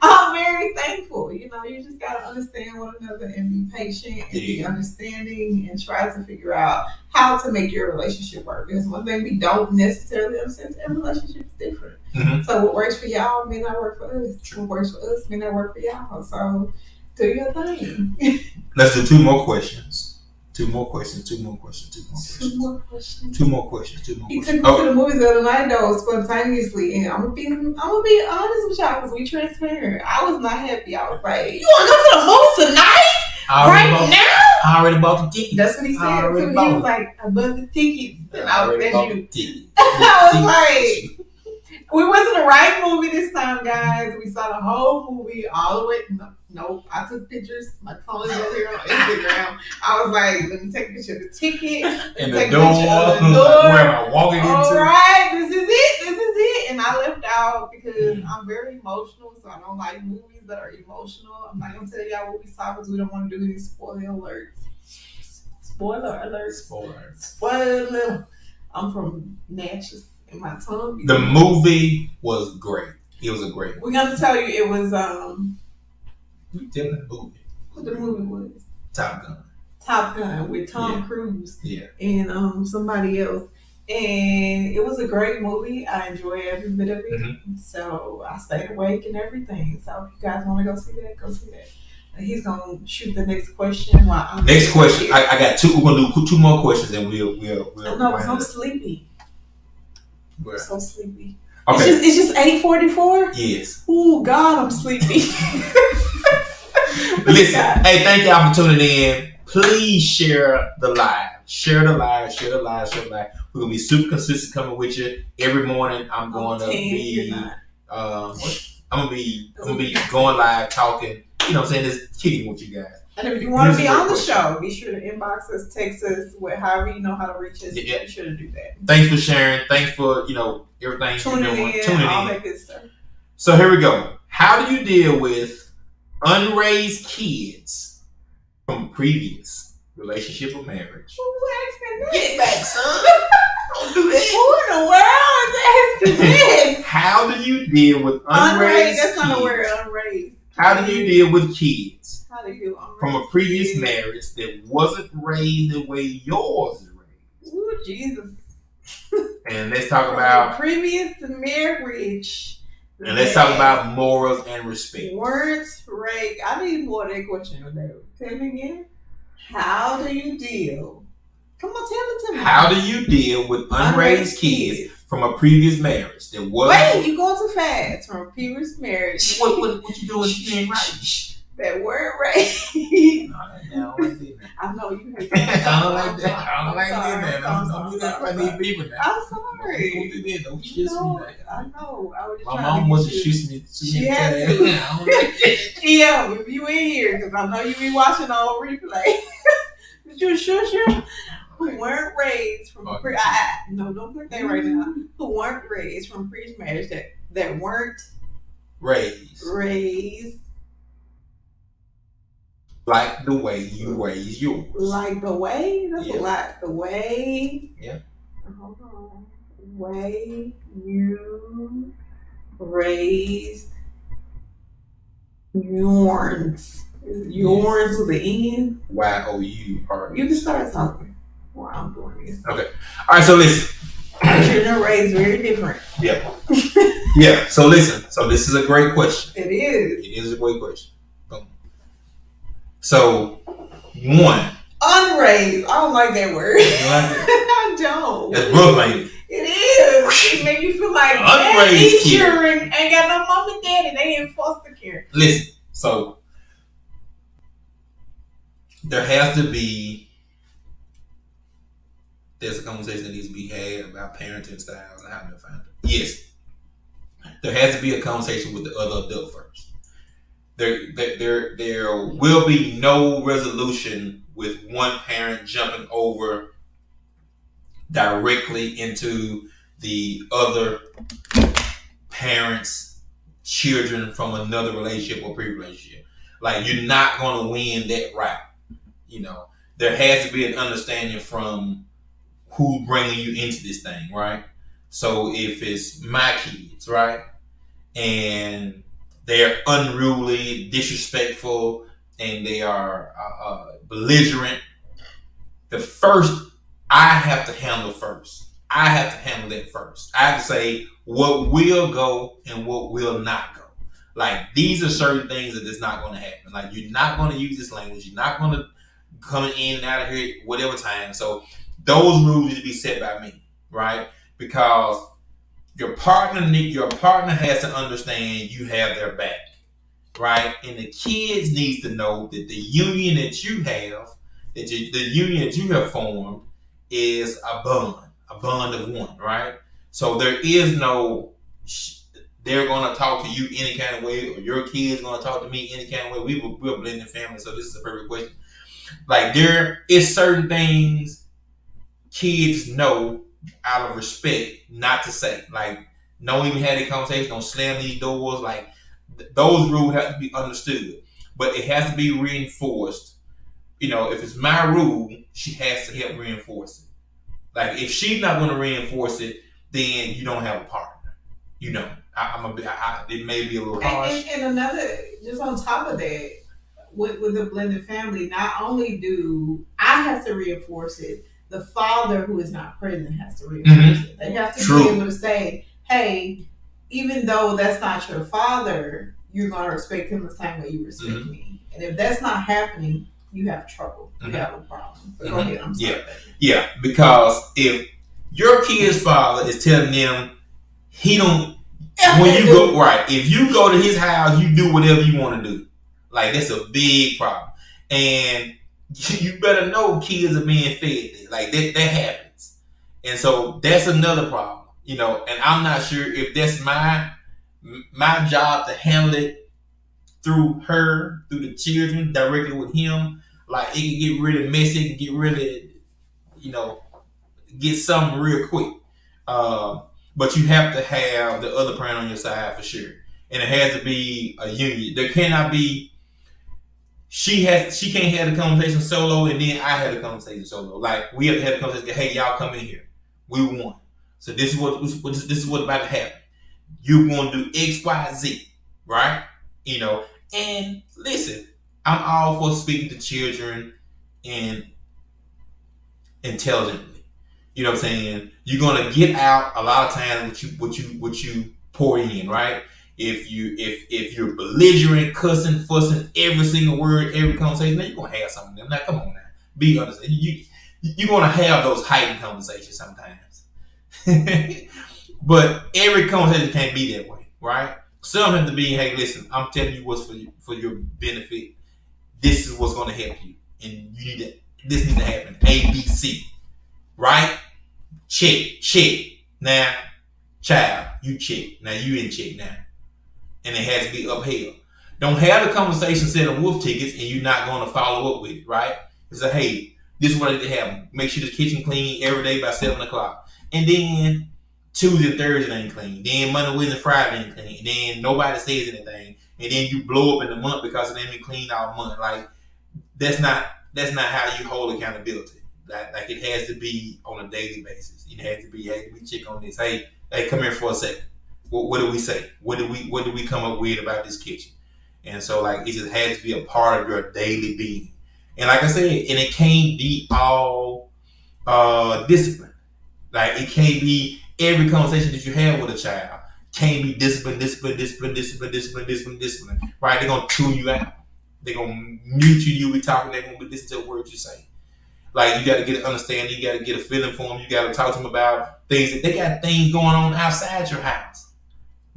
I'm very thankful. You just gotta understand one another and be patient and be understanding and try to figure out how to make your relationship work. Because one thing we don't necessarily understand, every relationship is different. Mm-hmm. So what works for y'all may not work for us. What works for us may not work for y'all. So do your thing. Let's do two more questions. Two more questions. He took me to the movies the other night though, spontaneously, and I'm gonna be honest with y'all because we transparent. I was not happy. I was like, "You want to go to the movies tonight? I already bought the ticket." That's what he said too. He was like, "I bought the ticket," and I was like, "We went to the right movie this time, guys. We saw the whole movie all the way." No, I took pictures. My phone is over here on Instagram. I was like, let me take a picture of the ticket. And the door. Where am I walking into? All right, this is it. And I left out because I'm very emotional, so I don't like movies that are emotional. I'm not going to tell y'all what we saw because we don't want to do any spoiler alerts. Spoiler. I'm from Natchez and my tongue. The movie was great. It was a great movie. We're going to tell you it was... You tell me the movie. What the movie was? Top Gun with Tom Cruise. Yeah. And somebody else. And it was a great movie. I enjoyed every bit of it. Mm-hmm. So I stayed awake and everything. So if you guys want to go see that, go see that. And he's gonna shoot the next question. Next question. I got two. We're gonna do two more questions, and we'll. No, I'm so sleepy. Where? So sleepy. Okay. It's just 8:44. Yes. Oh God, I'm sleepy. Listen, hey, thank y'all for tuning in. Please share the live. Share the live. We're gonna be super consistent coming with you every morning. I'm gonna be going live talking. You know what I'm saying? Just kidding with you guys. And if you want to be on the show, be sure to inbox us, text us, however you know how to reach us. Yeah. Be sure to do that. Thanks for sharing. Thanks for everything tuning in. All that good stuff. So here we go. How do you deal with unraised kids from previous relationship or marriage? Get back, son. Don't do that. Who in the world is asking this? How do you deal with unraised That's kids? not a word, unraised. How do you deal with kids from a previous marriage that wasn't raised the way yours is raised? Ooh, Jesus. And let's talk about previous marriage. And let's talk about morals and respect. Weren't raised. I need more of that question. Tell me again. How do you deal? Come on, tell it to me. How do you deal with unraised kids from a previous marriage? Wait, you going too fast. From a previous marriage. What you doing? You ain't right. That weren't raised. I know you hate that. I don't like that. I don't like that. Don't do that if I need people now. I'm sorry. Don't do that. Don't kiss me now. I know. I was My mom wasn't shooting me. She had to. I don't like that. Yeah, if you in here, because I know you be watching on replay. Did you sure? Who weren't raised from no, don't put that right now. Who weren't raised from previous marriage that weren't raised like the way you raise yours. Like the way? That's a lot. The way. Yeah. Hold on. Way you raised yours. Yours with the N. Y-O-U-R. You can start talking while I'm doing this. Okay. All right. So listen. Children are raised very different. Yeah. Yeah. So listen. So this is a great question. It is. It is a great question. So, one. Unraised. I don't like that word. You like it? I don't. That's rough, ain't it? It is. It makes you feel like unraised these children ain't got no mom and daddy. They in foster care. Listen. So, there has to be. There's a conversation that needs to be had about parenting styles and how to find it. Yes. There has to be a conversation with the other adult first. There will be no resolution with one parent jumping over directly into the other parent's children from another relationship or pre-relationship. Like, you're not going to win that route. You know, there has to be an understanding from who's bringing you into this thing, right? So if it's my kids, right, and they're unruly, disrespectful, and they are belligerent, the first I have to handle first. I have to handle that first. I have to say what will go and what will not go. Like, these are certain things that is not going to happen. Like, you're not going to use this language. You're not going to come in and out of here whatever time. So those rules need to be set by me, right? Because your partner has to understand you have their back, right? And the kids needs to know that the union that you have, the union that you have formed, is a bond of one, right? So there is no, they're going to talk to you any kind of way, or your kids going to talk to me any kind of way. We're a blended family, so this is a perfect question. Like, there is certain things kids know out of respect not to say. Like, don't even have that conversation, don't slam these doors. Like, those rules have to be understood, but it has to be reinforced. You know, if it's my rule, she has to help reinforce it. Like, if she's not going to reinforce it, then you don't have a partner. You know, it may be a little harsh. And another, just on top of that, with the blended family, not only do I have to reinforce it, the father who is not present has to reinforce it. They have to be able to say, hey, even though that's not your father, you're going to respect him the same way you respect me. And if that's not happening, you have trouble. You have a problem. So go ahead, I'm sorry. Yeah, because if your kid's father is telling them he don't, if you go to his house, you do whatever you want to do. Like, that's a big problem. And you better know kids are being fed. Like, that happens. And so that's another problem, you know, and I'm not sure if that's my job to handle it through the children, directly with him. Like, it can get really messy, it can get really, you know, get something real quick. But you have to have the other parent on your side for sure. And it has to be a union. There cannot be, she can't have the conversation solo and then I had the conversation solo. Like, we have to have the conversation, hey, y'all come in here. We won. So this is what's about to happen. You're going to do X, Y, Z, right? You know, and listen, I'm all for speaking to children and intelligently. You know what I'm saying? You're gonna get out a lot of times what you pour in, right? If you're belligerent, cussing, fussing, every single word, every conversation, then you're gonna have some of them. Now, come on now, be honest. You're gonna have those heightened conversations sometimes, but every conversation can't be that way, right? Some have to be, hey, listen, I'm telling you what's for your benefit. This is what's gonna help you, and you need to. This needs to happen. A, B, C, right? Check. Now, child, you check. Now you in check now. And it has to be upheld. Don't have the conversation set of wolf tickets and you're not going to follow up with it, right? It's like, hey, this is what I need to have. Make sure the kitchen clean every day by 7 o'clock. And then Tuesday and Thursday ain't clean. Then Monday, Wednesday, Friday ain't clean. And then nobody says anything. And then you blow up in the month because it ain't been cleaned all month. Like, that's not how you hold accountability. Like it has to be on a daily basis. It has to be, hey, let me check on this. Hey, come here for a second. What do we say? What do we come up with about this kitchen? And so, like, it just has to be a part of your daily being. And like I said, and it can't be all discipline. Like, it can't be every conversation that you have with a child can't be discipline. Right? They're gonna tune you out. They're gonna mute you. You'll be talking. They're gonna be listening to the words you say. Like, you got to get an understanding. You got to get a feeling for them. You got to talk to them about things. They got things going on outside your house.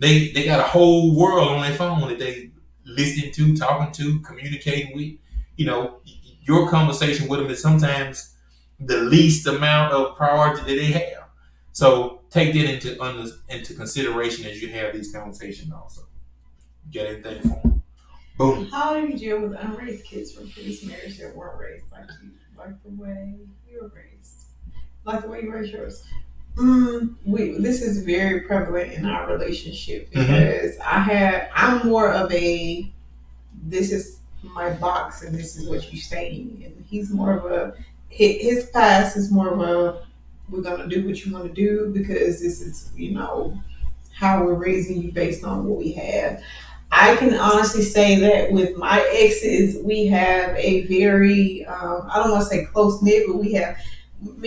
They got a whole world on their phone that they listening to, talking to, communicating with. You know, your conversation with them is sometimes the least amount of priority that they have. So take that into consideration as you have these conversations also. You got anything for them? Boom. How do you deal with unraised kids from previous marriage that weren't raised like you? Like the way you were raised, like the way you raised yours. This is very prevalent in our relationship because I'm more of a, this is my box and this is what you stay in. And he's more of a, his past is more of a, we're gonna do what you want to do because this is, how we're raising you based on what we have. I can honestly say that with my exes, we have a very, I don't want to say close knit, but me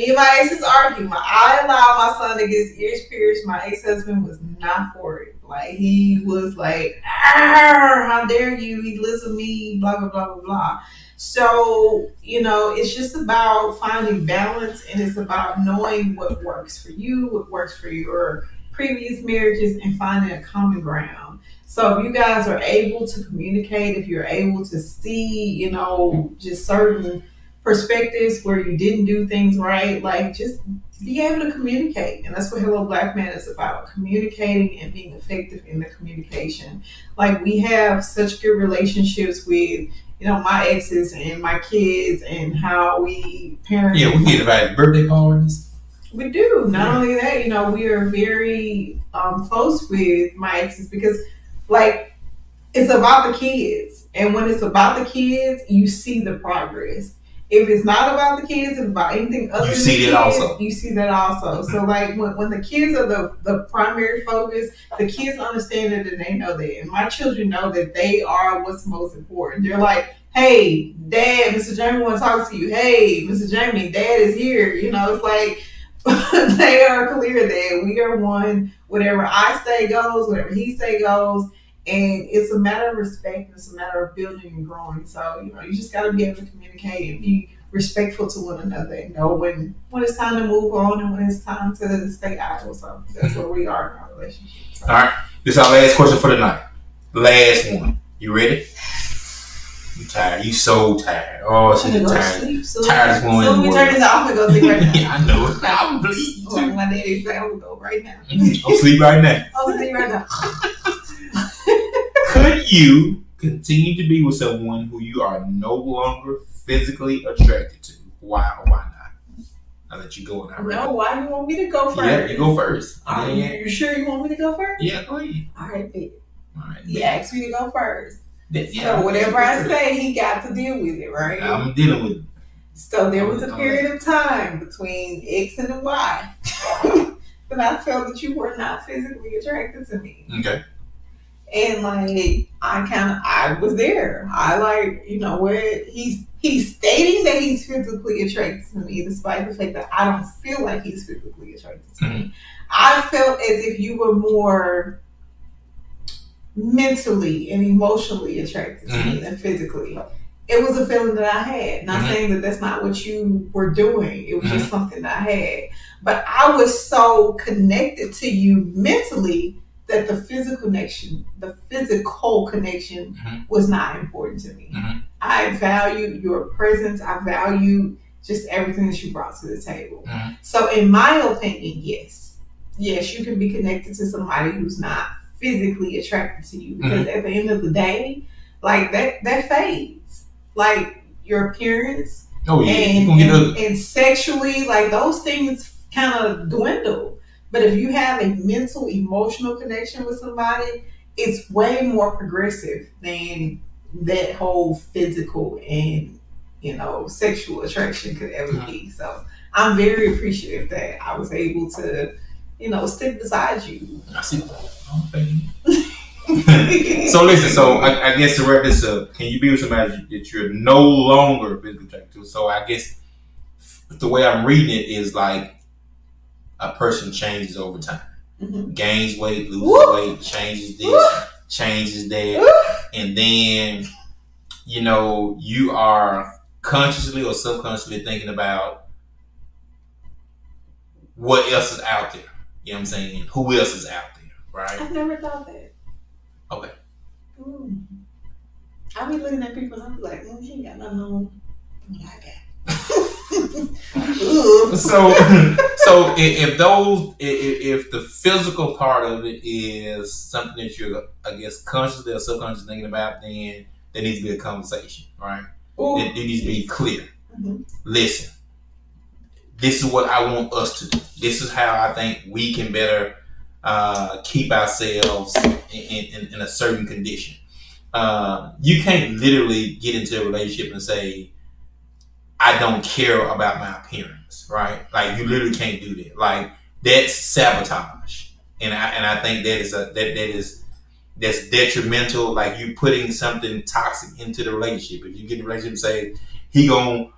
and my exes argue. I allowed my son to get his ears pierced. My ex-husband was not for it. Like, he was like, how dare you? He lives with me, blah, blah, blah, blah, blah. So, it's just about finding balance, and it's about knowing what works for you, what works for your previous marriages, and finding a common ground. So if you guys are able to communicate, if you're able to see, just certain perspectives where you didn't do things right, like, just be able to communicate. And that's what Hello Black Man is about, communicating and being effective in the communication. Like, we have such good relationships with, my exes and my kids and how we parent. Yeah, we get invited to birthday parties. We do. Not only that, we are very close with my exes because, like, it's about the kids. And when it's about the kids, you see the progress. If it's not about the kids, it's about anything other than the kids, you see that also. So, like, when the kids are the primary focus, the kids understand it and they know that. And my children know that they are what's most important. They're like, hey, Dad, Mr. Jamey wants to talk to you. Hey, Mr. Jamey, Dad is here. It's like, they are clear that we are one. Whatever I say goes, whatever he say goes. And it's a matter of respect. It's a matter of building and growing. So, you just got to be able to communicate and be respectful to one another and know when it's time to move on and when it's time to stay idle. So that's where we are in our relationship. So. All right. This is our last question for the night. Last one. You ready? You tired. You so tired. Oh, she's tired. Tired as one. So we turn this off and go sleep right now. Yeah, I know it. I'm bleeding. Like my daddy said, I'm going to go right now. I'll sleep right now. I'll sleep right now. Could you continue to be with someone who you are no longer physically attracted to? Why or why not? I'll let you go now. No, why you want me to go first? Yeah, you go first. Are you sure you want me to go first? Yeah, go ahead. All right, babe. All right. He asked me to go first. Yeah, so whatever I say, he got to deal with it, right? I'm dealing with it. So there was a period of time between X and Y that I felt that you were not physically attracted to me. Okay. And, like, I was there. I like, you know what, he's stating that he's physically attracted to me, despite the fact that I don't feel like he's physically attracted to me. I felt as if you were more mentally and emotionally attracted to me than physically. It was a feeling that I had. Not saying that that's not what you were doing. It was just something that I had. But I was so connected to you mentally that the physical connection was not important to me. I valued your presence. I valued just everything that you brought to the table. So in my opinion, yes, you can be connected to somebody who's not physically attracted to you, because at the end of the day, like that fades. Like your appearance and sexually, like those things kind of dwindle. But if you have a mental, emotional connection with somebody, it's way more progressive than that whole physical and, you know, sexual attraction could ever be. So I'm very appreciative that I was able to, you know, stick beside you. I see. So listen, so I guess to wrap this up, can you be with somebody that you're no longer physically attracted to? So I guess the way I'm reading it is like a person changes over time. Gains weight, loses weight, changes this, changes that. And then, you know, you are consciously or subconsciously thinking about what else is out there. You know what I'm saying? Who else is out there, right? I've never thought that. Okay. I be looking at people and I'm like, he ain't got nothing on what I got. So if the physical part of it is something that you're, I guess, consciously or subconsciously thinking about, then there needs to be a conversation, right? It needs to be clear. Listen, this is what I want us to do. This is how I think we can better keep ourselves in a certain condition. You can't literally get into a relationship and say, I don't care about my appearance, right? Like, you literally can't do that. Like, that's sabotage, and I think that's detrimental. Like, you putting something toxic into the relationship. If you get in a relationship and say he gon'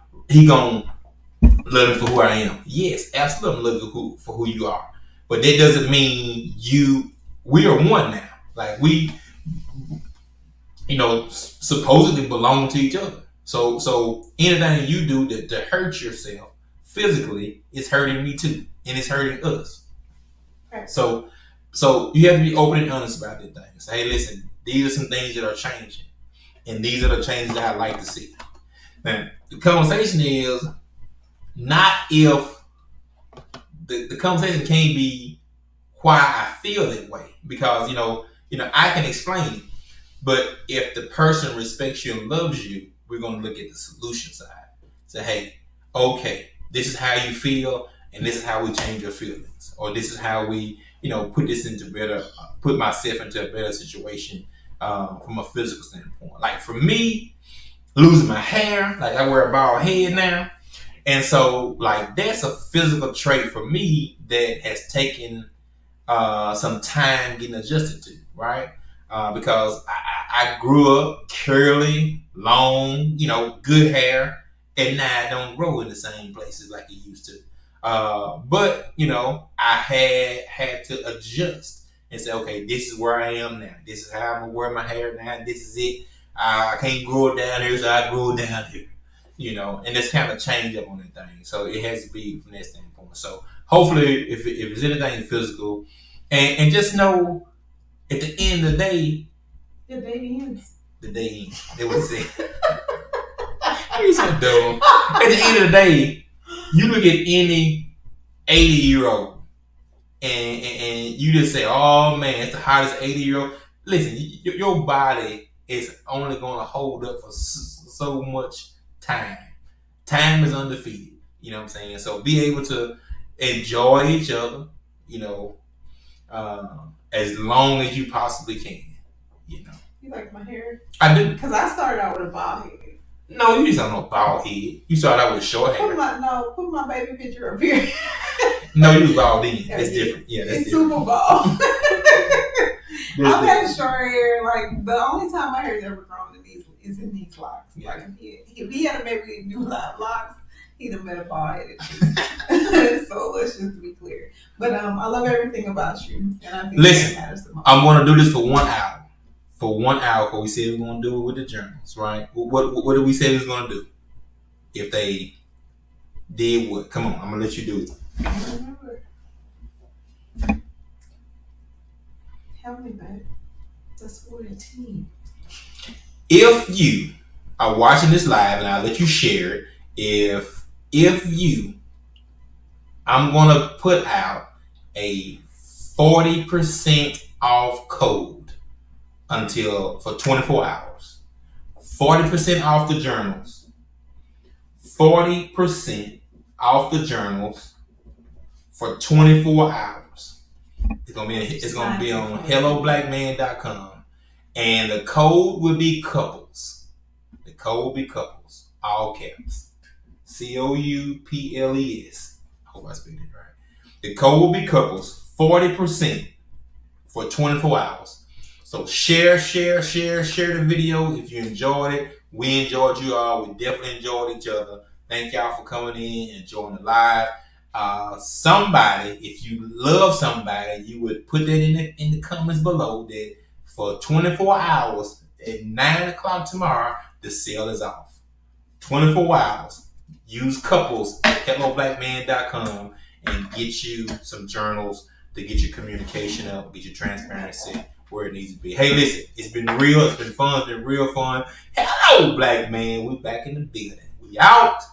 love me for who I am, yes, absolutely love you for who you are. But that doesn't mean we are one now. Like, we, you know, supposedly belong to each other. So anything you do to hurt yourself physically is hurting me too, and it's hurting us. Right. So you have to be open and honest about these things. Hey, listen, these are some things that are changing, and these are the changes that I'd like to see. Now, the conversation is not if the conversation can't be why I feel that way, because you know I can explain it, but if the person respects you and loves you, we're going to look at the solution side. Say, hey, okay, this is how you feel, and this is how we change your feelings, or this is how we, put myself into a better situation from a physical standpoint. Like for me, losing my hair, like I wear a bald head now, and so like that's a physical trait for me that has taken some time getting adjusted to, right? Because I grew up curly, long, good hair, and now it don't grow in the same places like it used to. But I had to adjust and say, okay, this is where I am now. This is how I'm gonna wear my hair now. This is it. I can't grow it down here, so I grow it down here. And it's kind of change up on that thing. So it has to be from that standpoint. So hopefully, if it's anything physical, and just know, at the end of the day, the day ends. The day ends. That's what he said. He's so dumb. At the end of the day, you look at any 80-year-old and you just say, oh man, it's the hottest 80-year-old. Listen, your body is only going to hold up for so much time. Time is undefeated. You know what I'm saying? So be able to enjoy each other, as long as you possibly can. You like my hair? I do. Because I started out with a bald head. No, you just don't know bald head. You started out with short hair. Put my baby picture up here. No, you was bald then. That's different. Yeah, that's it's different. super bald. I've had short hair. Like the only time my hair is ever grown is in these locks. Yeah. Like if he had a baby do locks, he'd have been a bald headed. So let's just be clear. But I love everything about you, and I think listen, that matters the most. I'm gonna do this for 1 hour. For 1 hour, because we said we're gonna do it with the journals, right? What did we say we was gonna do? If they did what? Come on, I'm gonna let you do it. I don't remember. Help me, babe. That's 14. If you are watching this live, and I'll let you share it, if you, I'm gonna put out a 40% off code for 24 hours. 40% off the journals. 40% off the journals for 24 hours. It's gonna be on helloblackman.com, and the code will be couples. The code will be couples, all caps. COUPLES. I hope I speak it right. The code will be couples. 40% for 24 hours. So share the video if you enjoyed it. We enjoyed you all. We definitely enjoyed each other. Thank y'all for coming in and joining the live. Somebody, if you love somebody, you would put that in the comments below that for 24 hours at 9 o'clock tomorrow, the sale is off. 24 hours. Use couples at helloblackman.com and get you some journals to get your communication up, get your transparency where it needs to be. Hey, listen, it's been real. It's been fun. It's been real fun. Hello, black man. We back in the building. We out.